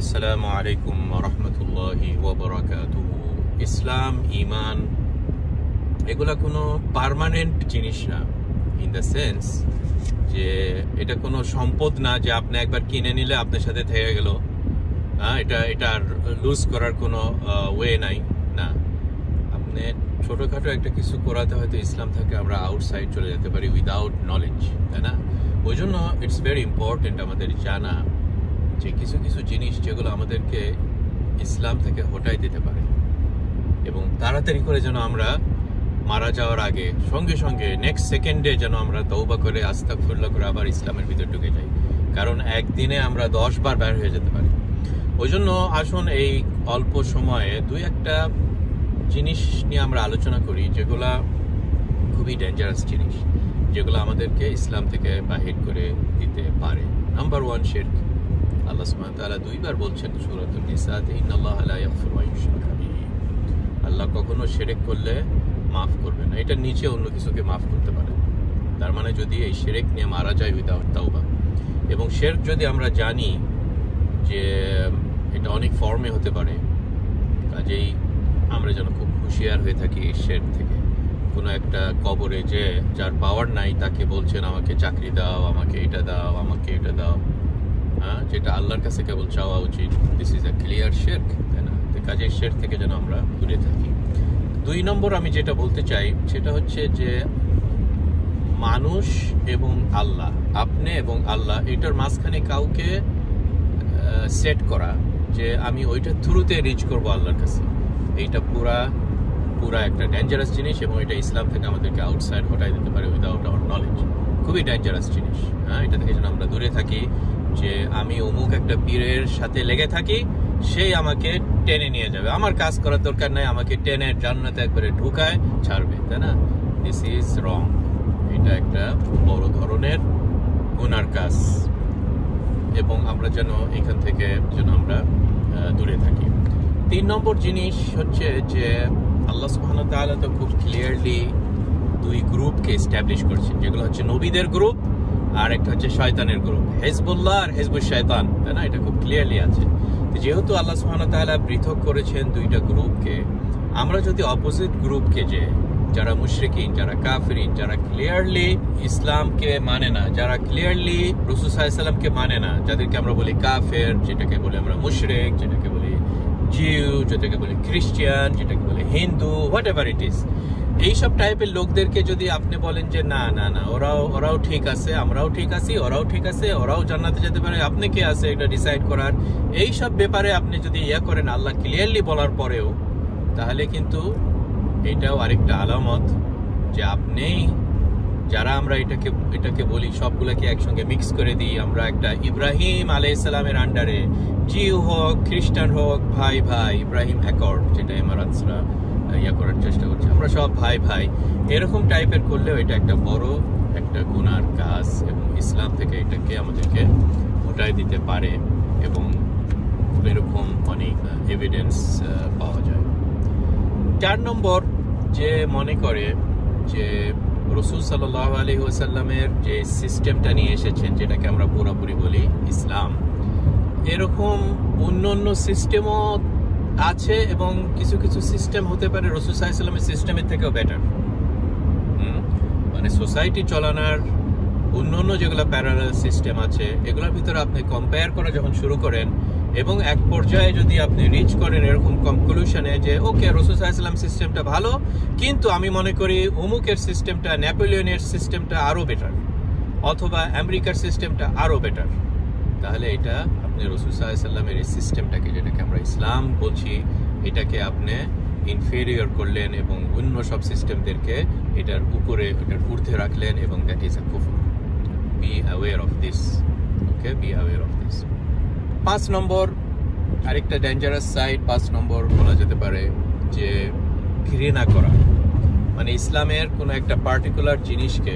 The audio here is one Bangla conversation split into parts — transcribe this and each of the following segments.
আসসালামু আলাইকুম ওয়া রাহমাতুল্লাহি ওয়া বারাকাতুহু। ইসলাম, ঈমান এগুলা কোনো পার্মানেন্ট জিনিস না, ইন দ্য সেন্স যে এটা কোনো সম্পদ না যে আপনি একবার কিনে নিলে আপনার সাথে থেকে গেল। এটা লুজ করার কোনো ওয়ে নাই। না, আপনি ছোটোখাটো একটা কিছু করাতে হয়তো ইসলাম থেকে আমরা আউটসাইড চলে যেতে পারি উইদাউট নলেজ, তাই না? ওই জন্য ইটস ভেরি ইম্পর্টেন্ট আমাদের জানা যে কিছু কিছু জিনিস যেগুলো আমাদেরকে ইসলাম থেকে হটাই দিতে পারে, এবং তাড়াতাড়ি করে যেন আমরা মারা যাওয়ার আগে সঙ্গে সঙ্গে নেক্সট সেকেন্ডে যেন আমরা তওবা করে আস্তাগফিরুল্লাহ করে আবার ইসলামের ভিতর ঢুকে যাই, কারণ একদিনে আমরা 10 বার বের হয়ে যেতে পারি। ওই জন্য আসুন এই অল্প সময়ে দুই একটা জিনিস নিয়ে আমরা আলোচনা করি যেগুলা খুবই ডেঞ্জারাস জিনিস, যেগুলো আমাদেরকে ইসলাম থেকে বাহির করে দিতে পারে। নাম্বার 1, শিরক। আল্লাহ সুবহানাহু ওয়া তাআলা দুইবার বলছেন সূরাতুন নিসাতে, ইন্নাল্লাহা লা ইয়াগফিরু আন ইউশরাকা বিহি। আল্লাহ কখনো শিরক করলে মাফ করবে না, এটা নিচে অন্য কিছুকে মাফ করতে পারে। তার মানে যদি এই শিরক নিয়ে মারা যায় উইদাউট তাওবা, এবং শিরক যদি আমরা জানি যে এটা অনেক ফর্মে হতে পারে, কাজেই আমরা যেন খুব হুঁশিয়ার হয়ে থাকি এই শিরক থেকে। কোনো একটা কবরে যে যার পাওয়ার নাই তাকে বলছেন আমাকে চাকরি দাও, আমাকে এটা দাও, আমাকে এটা দাও, যেটা আল্লাহর কাছে কেবল চাওয়া উচিত। দিস ইজ এ ক্লিয়ার শিরক, তাই না? কাজে শিরক থেকে যেন আমরা দূরে থাকি। 2 নম্বর আমি যেটা বলতে চাই সেটা হচ্ছে যে মানুষ এবং আল্লাহ, আপনি এবং আল্লাহ, এটার মাঝখানে কাউকে সেট করা যে আমি ওইটার থ্রুতে রিচ করবো আল্লাহর কাছে, এইটা পুরা একটা ডেঞ্জারাস জিনিস, এবং এটা ইসলাম থেকে আমাদেরকে আউটসাইড হটাই দিতে পারে উইদাউট আওয়ার নলেজ। খুবই ডেঞ্জারাস জিনিস। এটা থেকে যেন আমরা দূরে থাকি যে আমি অমুক একটা পীরের সাথে লেগে থাকি, সেই আমাকে টেনে নিয়ে যাবে, আমার কাজ করার দরকার নাই, আমাকে টেনে জান্নাতে একবারে ঢুকায় ছাড়বে, তাই না? This is wrong. এটা একটা বড় ধরনের গুনার কাজ, এবং আমরা যেন এখান থেকে যেন আমরা দূরে থাকি। 3 নম্বর জিনিস হচ্ছে যে আল্লাহ সুবহানাহু ওয়া তাআলা তো খুব ক্লিয়ারলি 2 গ্রুপকে এস্টাবলিশ করছেন, যেগুলো হচ্ছে নবীদের গ্রুপ আর একটা হচ্ছে শয়তানের গ্রুপ, হিজবুল্লাহ আর হিজবুশ শয়তান, তাই না? এটা খুব ক্লিয়ারলি আছে। যেহেতু আল্লাহ সুবহানাহু ওয়া তাআলা পৃথক করেছেন 2টা গ্রুপকে, আমরা যদি অপোজিট গ্রুপকে, যে যারা মুশরিকিন, যারা কাফিরিন, যারা ক্লিয়ারলি ইসলামকে মানে না, যারা ক্লিয়ারলি রাসূল সাল্লাল্লাহু আলাইহি ওয়াসাল্লামকে মানে না, যাদেরকে আমরা বলি কাফের, যেটাকে বলি আমরা মুশরিক, যেটাকে বলি জিউ, যেটাকে বলি খ্রিস্টান, যেটাকে বলি Hindu, what ever it is, এইসব টাইপের লোকদেরকে যদি আপনি বলেন যে না না না ওরাও ঠিক আছে, আমরাও ঠিক আছি, ওরাও ঠিক আছে, ওরাও জান্নাতে যেতে পারে, আপনি কে আছে এটা ডিসাইড করার, এইসব ব্যাপারে আপনি যদি করেন আল্লাহ ক্লিয়ারলি বলার পরেও, তাহলে কিন্তু এটাও আরেকটা আলামত যে আপনি, যারা আমরা এটাকে বলি সবগুলোকে একসঙ্গে মিক্স করে দিই, আমরা একটা ইব্রাহিম আলাইহিস সালামের আন্ডারে, জিউ হোক খ্রিস্টান হোক, ভাই ভাই, ইব্রাহিম অ্যাকর্ড, যেটা এমারাতসরা করার চেষ্টা করছে, আমরা সব ভাই ভাই, এরকম টাইপের করলেও এটা একটা বড় একটা গুনার কাজ, এবং ইসলাম থেকে এটাকে আমাদেরকে হটাই দিতে পারে, এবং এরকম অনেক এভিডেন্স পাওয়া যায়। 4 নম্বর, যে মনে করে যে রাসূল সাল্লাল্লাহু আলাইহি ওয়াসাল্লামের যে সিস্টেমটা নিয়ে এসেছেন, যেটাকে আমরা পুরোপুরি বলি ইসলাম, এরকম অন্য সিস্টেমও আছে, এবং কিছু কিছু সিস্টেম হতে পারে রাসূল সাল্লাল্লাহু আলাইহি ওয়াসাল্লামের সিস্টেমের থেকেও বেটার। মানে সোসাইটি চালানোর অন্য যেগুলো প্যারালাল সিস্টেম আছে, এগুলোর ভিতরে আপনি কম্পেয়ার করা যখন শুরু করেন, এবং এক পর্যায়ে যদি আপনি রিচ করেন এরকম কনক্লুশনে যে ওকে রাসূল সাল্লাল্লাহু আলাইহি ওয়াসাল্লাম সিস্টেমটা ভালো, কিন্তু আমি মনে করি অমুকের সিস্টেমটা, নেপোলিয়নের সিস্টেমটা আরো বেটার, অথবা আমেরিকার সিস্টেমটা আরো বেটার, তাহলে এটা আপনি রাসূল সাল্লাল্লাহু আলাইহি ওয়াসাল্লামের এই সিস্টেমটাকে, যেটাকে আমরা ইসলাম বলছি, এটাকে আপনি ইনফেরিয়র করলেন, এবং অন্য সব সিস্টেমদেরকে এটার উপরে, এটার ঊর্ধ্বে রাখলেন, এবং দ্যাট ইজ আ কুফর। Be aware of this, okay, be aware of this. 5 নম্বর, আরেকটা ডেঞ্জারাস সাইড, 5 নম্বর বলা যেতে পারে যে ঘৃণা করা। মানে ইসলামের কোনো একটা পার্টিকুলার জিনিসকে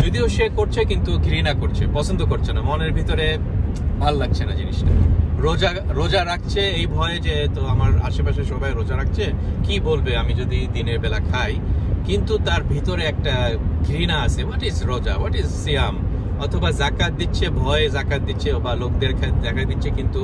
যদিও সে করছে, কিন্তু ঘৃণা করছে, পছন্দ করছে না, মনের ভিতরে ভাল লাগছে না জিনিসটা। রোজা রাখছে এই ভয়ে যে তো আমার আশেপাশে সবাই রোজা রাখছে, কি বলবে আমি যদি দিনের বেলা খাই, কিন্তু তার ভিতরে একটা ঘৃণা আছে। হোয়াট ইজ রোজা, হোয়াট ইজ সিয়াম, অথবা জাকাত দিচ্ছে ভয়ে জাকাত দিচ্ছে বা লোকদের জাকাত দিচ্ছে, কিন্তু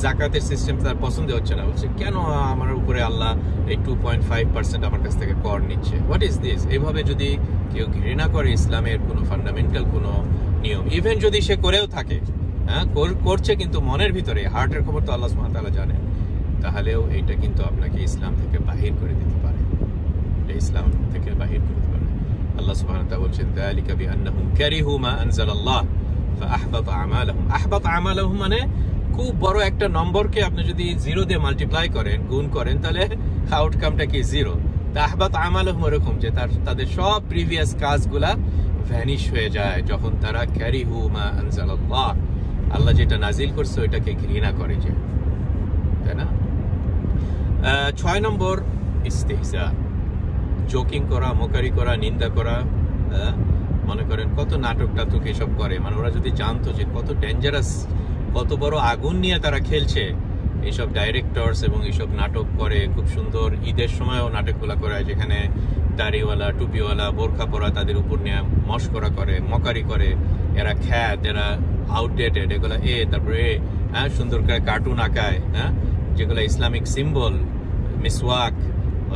জাকাতের সিস্টেম তার পছন্দ হচ্ছে না, বলছে কেন আমার উপরে আল্লাহ এই 2.5% আমার কাছ থেকে কর নিচ্ছে, হোয়াট ইজ দিস। এইভাবে যদি কেউ ঘৃণা করে ইসলামের কোনো ফান্ডামেন্টাল কোনো নিয়ম, ইভেন যদি সে করেও থাকে, হ্যাঁ করছে কিন্তু মনের ভিতরে, হার্টের খবর তো আল্লাহ সুবহানাহু ওয়া তাআলা জানেন, তাহলেও এইটা কিন্তু আপনাকে ইসলাম থেকে বাহির করে দিতে পারে, এটা ইসলাম থেকে বাহির করে দিতে পারে। আল্লাহ সুবহানাহু ওয়া তাআলা বলছেন যালিকা বিআন্নাহুম কারিহু মা আনজালাল্লাহ ফাআহবাতা আমালাহুম। আহবাতা আমালাহুম মানে খুব বড় একটা নম্বরকে আপনি যদি 0 দিয়ে মাল্টিপ্লাই করেন, গুণ করেন, তাহলে আউটকামটা কি 0। তা আহবাতা আমালাহুম এরকম যে তাদের সব প্রিভিয়াস কাজগুলা ভ্যানিশ হয়ে যায় যখন তারা কারিহু মা আনজালাল্লাহ, আল্লাহ যেটা নাজিল করছে ওইটাকে ঘৃণা করে, যে তাই না। 6 নম্বর ইস্তিহজা, জোকিং করা, মোকারি করা, নিন্দা করা। মনে করেন কত নাটক টাটক এসব করে, মানে ওরা যদি জানতো যে কত ডেঞ্জারাস, কত বড় আগুন নিয়ে তারা খেলছে, এইসব ডাইরেক্টরস এবং এইসব নাটক করে, খুব সুন্দর ঈদের সময়ও নাটকগুলো করায় যেখানে দাড়িওয়ালা, টুপিওয়ালা, বোরখা পরা তাদের উপর নিয়ে মস্করা করে, মকারি করে, এরা খ্যাত, এরা আউটডেটেড, এগুলা তারপরে সুন্দর করে কার্টুন আঁকায়, যেগুলো ইসলামিক সিম্বল, মিসওয়াক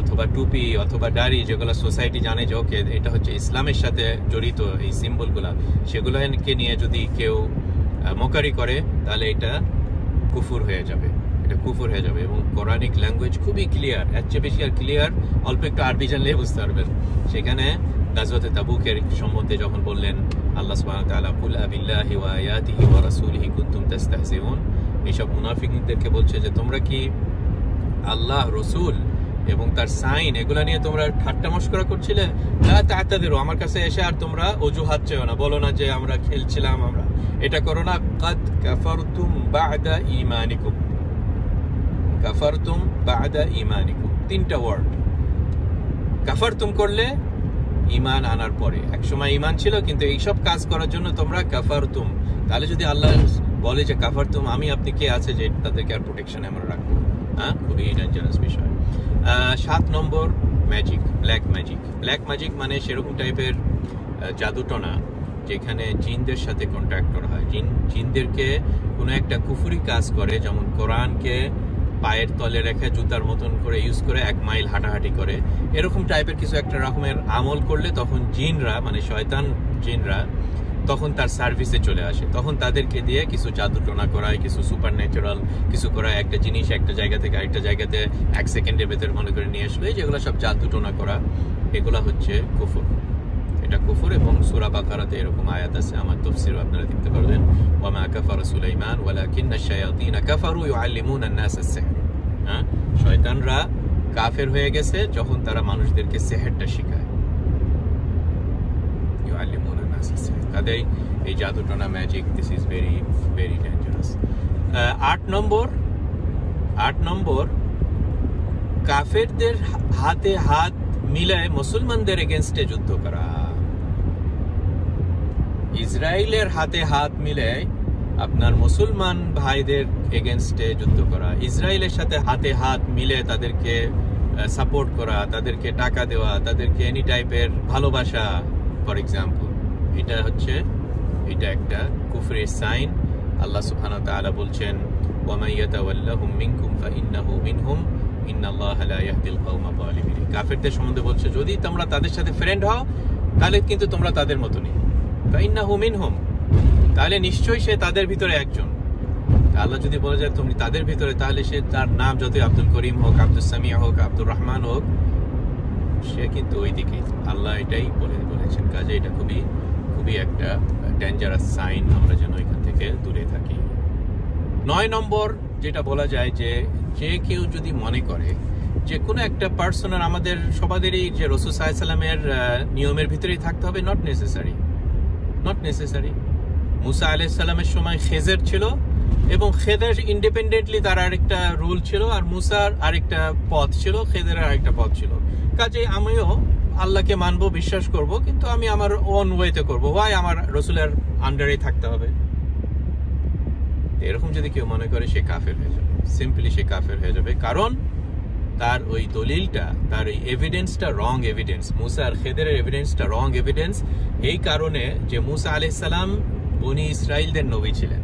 অথবা টুপি অথবা দাড়ি, যেগুলো সোসাইটি জানে যে ওকে এটা হচ্ছে ইসলামের সাথে জড়িত এই সিম্বলগুলা, সেগুলোকে নিয়ে যদি কেউ মোকারি করে তাহলে এটা কুফর হয়ে যাবে, এটা কুফর হয়ে যাবে। এবং কোরআনিক ল্যাঙ্গুয়েজ খুবই ক্লিয়ার, এর চেয়ে বেশি আর ক্লিয়ার অল্প একটু আরবি জানলে বুঝতে পারবেন। সেখানে গাজওয়াতে তাবুকের সম্বন্ধে যখন বললেন আল্লাহ সুবহানাহু ওয়া তাআলা কুল আবিল্লাহি ওয়া আয়াতিহি ওয়া রাসূলিহি কুনতুম তাস্তাহজিউন, এইসব মুনাফিকদেরকে বলছে যে তোমরা কি আল্লাহ, রসুল এবং তার সাইন এগুলা নিয়ে তোমরা ঠাট্টা মশকরা করছিলে, লা তা'তাযিরু, আমার কাছে এসে আর তোমরা অজুহাত চাও না, বলো না যে আমরা খেলছিলাম, আমরা এটা করো না। কাদ কাফারতুম বা'দা ঈমানিকুম, কাফারতুম বা'দা ঈমানিকুম, 3টা ওয়ার্ড। কাফারতুম করলে ঈমান আনার পরে, একসময় ঈমান ছিল কিন্তু এইসব কাজ করার জন্য তোমরা কাফারতুম, তাহলে যদি আল্লাহ বলে যে কাফারতুম, আমি আপনি কে আছে যে তাদেরকে আর প্রোটেকশনে আমরা রাখবো? খুবই ডেঞ্জারাস বিষয়। 7 নম্বর magic, black magic. Black magic মানে সেরকম টাইপের জাদুটনা যেখানে জিনদের সাথে কন্ট্যাক্ট করা হয়, জিনদেরকে কোনো একটা কুফরি কাজ করে, যেমন কোরআনকে পায়ের তলে রেখে জুতার মতন করে ইউজ করে 1 মাইল হাঁটাহাঁটি করে, এরকম টাইপের কিছু একটা রকমের আমল করলে তখন জিনরা, মানে শয়তান জিনরা তখন তার সার্ভিসে চলে আসে, তখন তাদেরকে দিয়ে কিছু জাদুটনা করায়, কিছু সুপার ন্যাচারাল কিছু করায়, একটা জিনিস একটা জায়গা থেকে আরেকটা জায়গাতে 1 সেকেন্ডের ভেতরে মনে করে নিয়ে আসলো, যেগুলো সব জাদুটনা করা, এগুলা হচ্ছে কুফর, এটা কুফর। এবং সূরা বাকারাতে এরকম আয়াত আছে, আমার তাফসীরে আপনারা দেখতে পারবেন, ওয়া মা কাফারা সুলাইমান ওয়ালাকিন্না আশ-শায়াতিন কাফারু ইউআল্লিমুনা আন-নাস আস-সিহর। শয়তানরা কাফের হয়ে গেছে যখন তারা মানুষদেরকে সিহরটা শেখায়, ইউআল্লিমুনা আন-নাস আস-সিহর। তাদের এই জাদুটনা, magic, this is very very dangerous. 8 নম্বর কাফেরদের হাতে হাত মিলায় মুসলমানদের এগেইনস্টে যুদ্ধ করা। ইসরায়েলের হাতে হাত মিলায় আপনার মুসলমান ভাইদের এগেইনস্টে যুদ্ধ করা, ইসরায়েলের সাথে হাতে হাত মিলে তাদেরকে সাপোর্ট করা, তাদেরকে টাকা দেওয়া, তাদেরকে এনি টাইপের ভালোবাসা, ফর এক্সাম্পল, এটা একটা কুফরের সাইন। আল্লাহ সুবহানাহু ওয়া তাআলা বলছেন ওয়া মান ইয়াতাওয়াল্লাহুম মিনকুম ফাইন্নাহু মিনহুম ইন্নাল্লাহা লা ইয়াহদিল কওমাল যালিমিন। কাফেরদের সম্বন্ধে বলছে যদি তোমরা তাদের সাথে ফ্রেন্ড হও তাহলে কিন্তু তোমরা তাদের মতনই, ফাইন্নাহু মিনহুম, তাহলে নিশ্চয়ই সে তাদের ভিতরে একজন। আল্লাহ যদি বলে যায় তুমি তাদের ভিতরে, তাহলে সে তার নাম যতই আব্দুল করিম হোক, আব্দুল সামিয়া হোক, আব্দুর রহমান হোক, সে কিন্তু ওই দিকে, আল্লাহ এটাই বলেছেন। কাজে এটা খুবই খুবই একটা ডেঞ্জারাস সাইন, আমরা যেন এখান থেকে দূরে থাকি। 9 নম্বর যেটা বলা যায় যে কেউ যদি মনে করে যে কোনো একটা পার্সনের, আমাদের সবাদেরই যে রাসূল সাল্লাল্লাহু আলাইহি ওয়াসাল্লামের নিয়মের ভিতরেই থাকতে হবে, নট নেসেসারি। মুসা আলাইহিস সালামের সময় খেজর ছিল এবং খেজর ইন্ডিপেন্ডেন্টলি তার আরেকটা রুল ছিল, আর মুসার আরেকটা পথ ছিল, খেজরের আরেকটা পথ ছিল। কাজে আমিও আল্লাহকে মানবো, বিশ্বাস করব, কিন্তু আমি আমার ওন ওয়েতে করবো, ওয়াই আমার রসুলের আন্ডারে থাকতে হবে। এরকম যদি কেউ মনে করে সে কাফের হয়ে যাবে, সিম্পলি সে কাফের হয়ে যাবে, কারণ তার ওই দলিলটা, তার ওই এভিডেন্সটা রং এভিডেন্স, মুসা আর খেজরের এভিডেন্সটা রং এভিডেন্স। এই কারণে যে মুসা আলাইহিস সালাম বনি ইসরাইলদের নবী ছিলেন,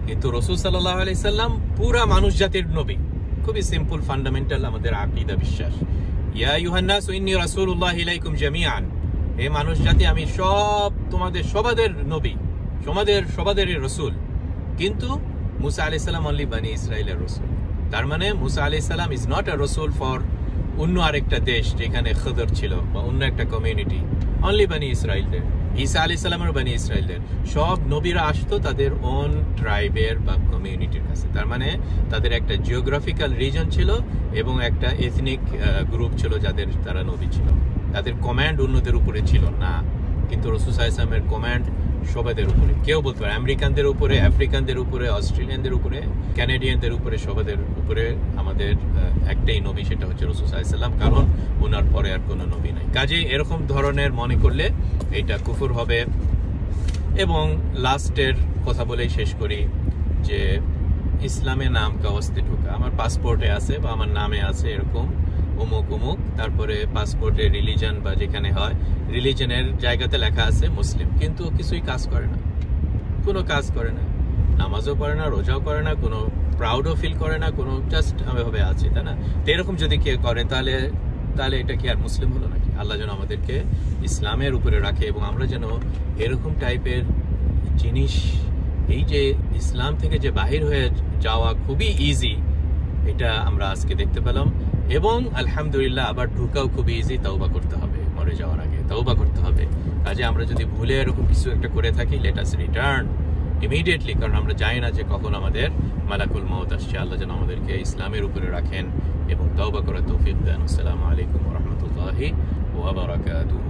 কিন্তু রাসূল সাল্লাল্লাহু আলাইহি সাল্লাম পুরা মানুষ জাতির নবী। খুবই সিম্পল ফান্ডামেন্টাল আমাদের আকীদা বিশ্বাস। ইয়া আইয়ুহান নাস ইন্নী রাসূলুল্লাহি ইলাইকুম জামিআন, হে মানুষ জাতি আমি তোমাদের সবাদের নবী, সবাদেরই রাসূল। কিন্তু মুসা আলাইহিস সালাম অনলি বনি ইসরাইলের রাসূল। তার মানে মুসা আলাইহিস সালাম ইজ নট আ রাসূল ফর অন্য আরেকটা দেশ যেখানে খদর ছিল বা অন্য একটা কমিউনিটি, অনলি বনি ইসরাইলদের। ঈসা আলাইহিস সালামের বনি ইসরাইলদের। সব নবীরা আসতো তাদের ওন ট্রাইবের বা কমিউনিটির কাছে। তার মানে তাদের একটা জিওগ্রাফিক্যাল রিজন ছিল এবং একটা এথনিক গ্রুপ ছিল যাদের তারা নবী ছিল। তাদের কমান্ড অন্যদের উপরে ছিল না, কিন্তু রাসূল সাল্লাল্লাহু আলাইহি ওয়াসাল্লামের কমান্ড সবাদের উপরে। কেউ বলতে পারে আমেরিকানদের উপরে, আফ্রিকানদের উপরে, অস্ট্রেলিয়ানদের উপরে, ক্যানাডিয়ানদের উপরে, সবাদের উপরে আমাদের একটাই নবী, সেটা হচ্ছে রাসূল সাল্লাল্লাহু আলাইহি ওয়াসাল্লাম, কারণ ওনার পরে আর কোনো নবী নাই। কাজে এরকম ধরনের মনে করলে এটা কুফর হবে। এবং লাস্টের কথা বলেই শেষ করি যে ইসলামে নাম কাওয়াস্তে ঢোকা, আমার পাসপোর্টে আছে বা আমার নামে আছে এরকম অমুক অমুক, তারপরে পাসপোর্টে রিলিজন বা যেখানে হয় রিলিজনের জায়গাতে লেখা আছে মুসলিম, কিন্তু কিছুই কাজ করে না, কোনো কাজ করে না, নামাজও পড়ে না, রোজাও করে না, কোনো প্রাউডও ফিল করে না, কোনো জাস্ট ভাবে আছে, তাই না? তো এরকম যদি কেউ করে তাহলে এটা কি আর মুসলিম হলো নাকি? আল্লাহ যেন আমাদেরকে ইসলামের উপরে রাখে এবং আমরা যেন এরকম টাইপের জিনিস, এই যে ইসলাম থেকে যে বাহির হয়ে যাওয়া খুবই ইজি, এটা আমরা আজকে দেখতে পেলাম। এবং আলহামদুলিল্লাহ আবার ঢুকাও খুবই ইজি, তাওবা করতে হবে, মরে যাওয়ার আগে তাওবা করতে হবে। কাজে আমরা যদি ভুলে এরকম কিছু একটা করে থাকি, লেট আস রিটার্ন ইমিডিয়েটলি, কারণ আমরা জানি না যে কখন আমাদের মালাকুল মউত আসছে। আল্লাহ যেন আমাদেরকে ইসলামের উপরে রাখেন এবং তাওবা করার তৌফিক দেন। আসসালামু আলাইকুম ওয়া রাহমাতুল্লাহি ওয়া বারাকাতুহু।